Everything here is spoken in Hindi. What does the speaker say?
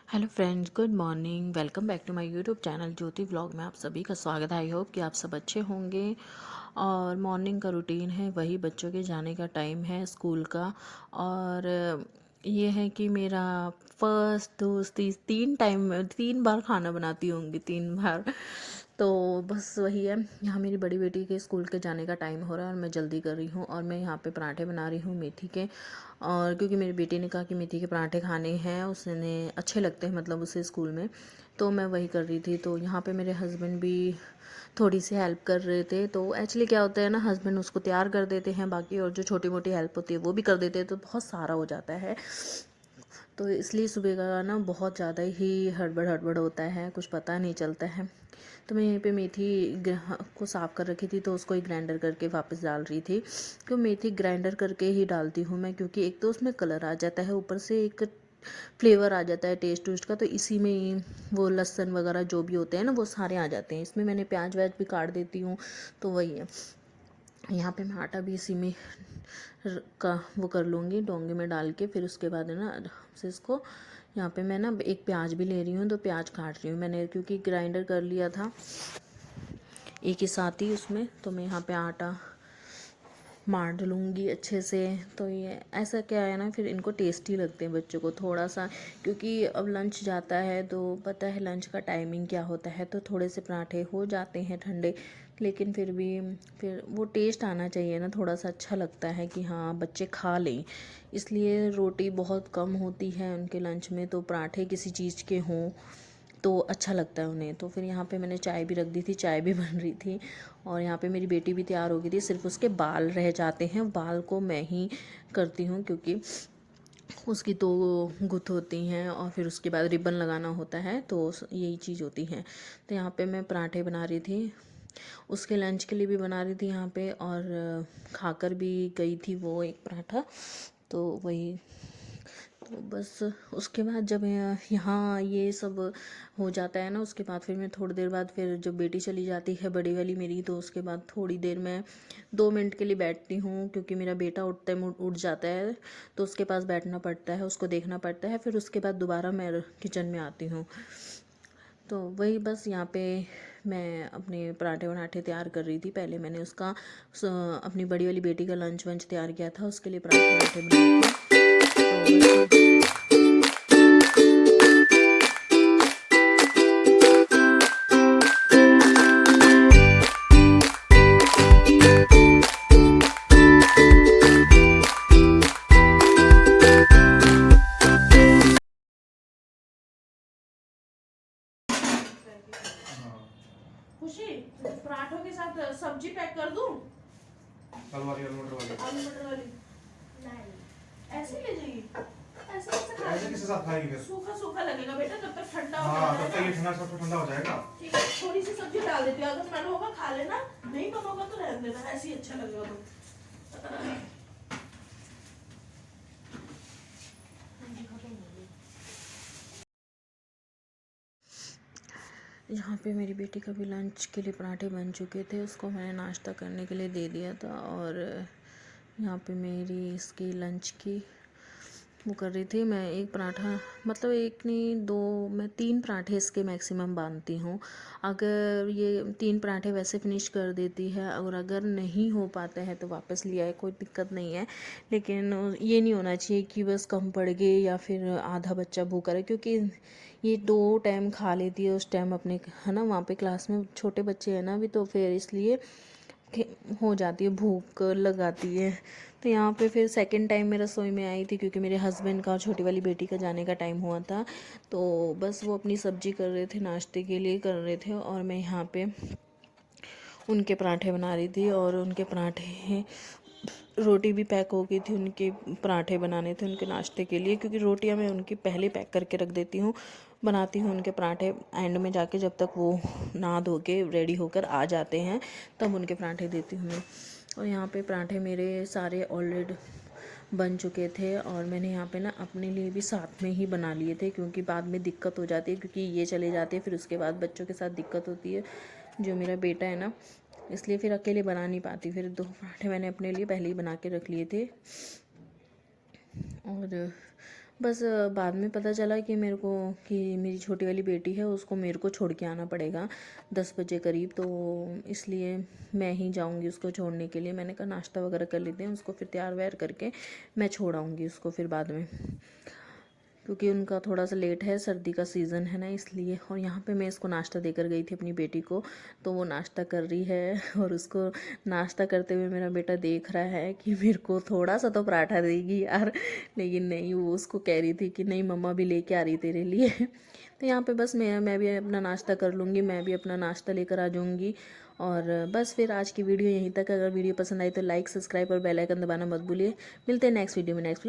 Hello friends, good morning. Welcome back to my YouTube channel Jyoti vlog में आप सभी का स्वागत है। आई होप कि आप सब अच्छे होंगे। और मॉर्निंग का रूटीन है, वही बच्चों के जाने का टाइम है स्कूल का। और ये है कि मेरा फर्स्ट दोस्त तीन टाइम 3 बार खाना बनाती होंगी, 3 बार। तो बस वही है। यहाँ मेरी बड़ी बेटी के स्कूल के जाने का टाइम हो रहा है और मैं जल्दी कर रही हूँ। और मैं यहाँ पे पराठे बना रही हूँ मेथी के। और क्योंकि मेरी बेटी ने कहा कि मेथी के पराठे खाने हैं, उसने अच्छे लगते हैं, मतलब उसे स्कूल में। तो मैं वही कर रही थी। तो यहाँ पे मेरे हस्बैंड भी थोड़ी सी हेल्प कर रहे थे। तो एक्चुअली क्या होता है ना, हस्बैंड उसको तैयार कर देते हैं बाकी, और जो छोटी मोटी हेल्प होती है वो भी कर देते हैं, तो बहुत सारा हो जाता है। तो इसलिए सुबह का ना बहुत ज़्यादा ही हड़बड़ हड़बड़ होता है, कुछ पता नहीं चलता है। तो मैं यहीं पे मेथी को साफ़ कर रखी थी, तो उसको ही ग्राइंडर करके वापस डाल रही थी। क्यों मेथी ग्राइंडर करके ही डालती हूँ मैं, क्योंकि एक तो उसमें कलर आ जाता है, ऊपर से एक फ्लेवर आ जाता है टेस्ट वेस्ट का। तो इसी में ही वो लहसुन वगैरह जो भी होते हैं ना, वो सारे आ जाते हैं इसमें। मैंने प्याज व्याज भी काट देती हूँ। तो वही है। यहाँ पे मैं आटा भी इसी में का वो कर लूँगी, डोंगे में डाल के। फिर उसके बाद है ना से इसको, यहाँ पे मैं ना एक प्याज भी ले रही हूँ, तो प्याज काट रही हूँ मैंने, क्योंकि ग्राइंडर कर लिया था एक ही साथ ही उसमें। तो मैं यहाँ पे आटा मार लूँगी अच्छे से। तो ये ऐसा क्या है ना, फिर इनको टेस्टी लगते हैं बच्चों को थोड़ा सा, क्योंकि अब लंच जाता है तो पता है लंच का टाइमिंग क्या होता है। तो थोड़े से पराठे हो जाते हैं ठंडे, लेकिन फिर भी फिर वो टेस्ट आना चाहिए ना, थोड़ा सा अच्छा लगता है कि हाँ बच्चे खा लें। इसलिए रोटी बहुत कम होती है उनके लंच में, तो पराठे किसी चीज़ के हों तो अच्छा लगता है उन्हें। तो फिर यहाँ पे मैंने चाय भी रख दी थी, चाय भी बन रही थी। और यहाँ पे मेरी बेटी भी तैयार हो गई थी, सिर्फ उसके बाल रह जाते हैं, बाल को मैं ही करती हूँ, क्योंकि उसकी 2 गुत्थ होती हैं और फिर उसके बाद रिबन लगाना होता है, तो यही चीज़ होती है। तो यहाँ पे मैं पराठे बना रही थी, उसके लंच के लिए भी बना रही थी यहाँ पे, और खाकर भी गई थी वो एक पराठा। तो वही। तो बस उसके बाद जब यहाँ ये सब हो जाता है ना, उसके बाद फिर मैं थोड़ी देर बाद, फिर जब बेटी चली जाती है बड़ी वाली मेरी, तो उसके बाद थोड़ी देर मैं 2 मिनट के लिए बैठती हूँ, क्योंकि मेरा बेटा उठते उठ जाता है, तो उसके पास बैठना पड़ता है, उसको देखना पड़ता है। फिर उसके बाद दोबारा मैं किचन में आती हूँ। तो वही बस यहाँ पे मैं अपने पराठे वराठे तैयार कर रही थी। पहले मैंने उसका अपनी बड़ी वाली बेटी का लंच वंच तैयार किया था, उसके लिए पराठे वराठे बनाए थे। तो बस खुशी, पराठों के साथ सब्जी पैक कर दूं? आलू वाली, आलू मटर वाली। आलू मटर वाली नहीं, ऐसे ले जाइए। ऐसे कैसे खा ऐसे किसके साथ खाएगी फिर? सूखा सूखा लगेगा बेटा, तब तक ठंडा हो हाँ, तब तक जाएगा। ये ठंडा सब ठंडा हो जाएगा। ठीक है, थोड़ी सी सब्जी डाल देती हूँ, अगर मन होगा खा लेना, नहीं मन होगा तो रहने देना, ऐसे ही अच्छा लगेगा। तो यहाँ पे मेरी बेटी का भी लंच के लिए पराठे बन चुके थे, उसको मैंने नाश्ता करने के लिए दे दिया था। और यहाँ पे मेरी इसकी लंच की वो कर रही थी। मैं एक पराठा, मतलब एक नहीं 2, मैं 3 पराठे इसके मैक्सिमम बांधती हूँ। अगर ये 3 पराठे वैसे फिनिश कर देती है, और अगर नहीं हो पाता है तो वापस ले आए, कोई दिक्कत नहीं है। लेकिन ये नहीं होना चाहिए कि बस कम पड़ गए या फिर आधा बच्चा भूखा रहे, क्योंकि ये 2 टाइम खा लेती है उस टाइम अपने, है ना, वहाँ पे क्लास में छोटे बच्चे हैं ना अभी, तो फिर इसलिए हो जाती है, भूख लगाती है। तो यहाँ पे फिर सेकंड टाइम मैं रसोई में आई थी, क्योंकि मेरे हस्बैंड का और छोटी वाली बेटी का जाने का टाइम हुआ था। तो बस वो अपनी सब्जी कर रहे थे, नाश्ते के लिए कर रहे थे, और मैं यहाँ पे उनके पराठे बना रही थी। और उनके पराठे, रोटी भी पैक हो गई थी, उनके पराठे बनाने थे उनके नाश्ते के लिए, क्योंकि रोटियां मैं उनकी पहले पैक करके रख देती हूँ, बनाती हूँ उनके पराठे एंड में जाके, जब तक वो नहा धो के रेडी होकर आ जाते हैं तब उनके पराठे देती हूँ मैं। और यहाँ पे पराठे मेरे सारे ऑलरेडी बन चुके थे, और मैंने यहाँ पे ना अपने लिए भी साथ में ही बना लिए थे, क्योंकि बाद में दिक्कत हो जाती है, क्योंकि ये चले जाते हैं, फिर उसके बाद बच्चों के साथ दिक्कत होती है, जो मेरा बेटा है ना, इसलिए फिर अकेले बना नहीं पाती। फिर 2 पराठे मैंने अपने लिए पहले ही बना के रख लिए थे। और बस बाद में पता चला कि मेरे को कि मेरी छोटी वाली बेटी है, उसको मेरे को छोड़ के आना पड़ेगा 10 बजे करीब, तो इसलिए मैं ही जाऊंगी उसको छोड़ने के लिए। मैंने कहा नाश्ता वगैरह कर लेते हैं, उसको फिर तैयार वैयार करके मैं छोड़ आऊँगी उसको फिर बाद में, क्योंकि उनका थोड़ा सा लेट है, सर्दी का सीज़न है ना इसलिए। और यहाँ पे मैं इसको नाश्ता देकर गई थी अपनी बेटी को, तो वो नाश्ता कर रही है और उसको नाश्ता करते हुए मेरा बेटा देख रहा है कि मेरे को थोड़ा सा तो पराठा देगी यार, लेकिन नहीं, वो उसको कह रही थी कि नहीं मम्मा भी लेके आ रही तेरे लिए। तो यहाँ पे बस मैं भी अपना नाश्ता कर लूँगी, मैं भी अपना नाश्ता लेकर आ जाऊँगी। और बस फिर आज की वीडियो यहीं तक। अगर वीडियो पसंद आई तो लाइक, सब्सक्राइब और बेल आइकन दबाना मत भूलिए। मिलते हैं नेक्स्ट वीडियो में, नेक्स्ट